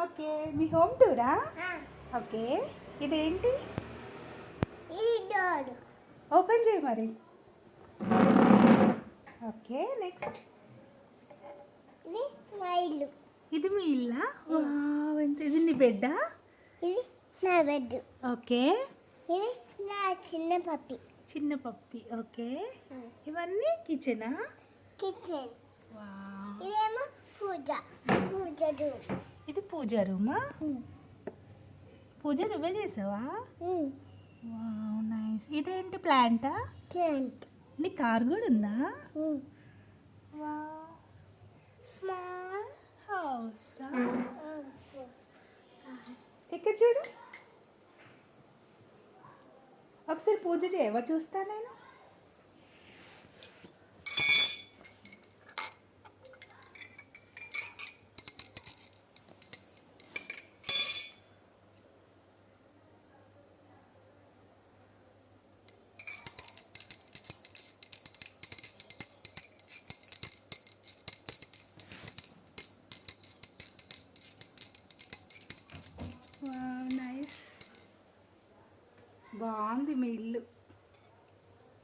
Okay, మీ home టూరా? Okay, ఇదేంటి? ఇది door. Open చేయి మరి. Okay, next. ఇది మా ఇల్లు. ఇది మీ ఇల్లా? వావ్, ఎంత ఇది నీ బెడ్డా? ఇది నా బెడ్. ఓకే, ఇది నా చిన్న పప్పి. చిన్న పప్పి. ఓకే, ఇవన్నీ కిచెనా? కిచెన్. వావ్, ఇదేమో పూజ రూమ్. ఇది పూజ రూమా? పూజ నువ్వే చేసావా? Wow, nice. ఇదేంటి ప్లాంటా? ప్లాంట్. నీ కార్ కూడా ఉందా? Wow, small house. ఇక్కడ చూడు, ఒకసారి పూజ చేయవా? చూస్తా నేను. Wow, nice. బాగుంది మీ ఇల్లు.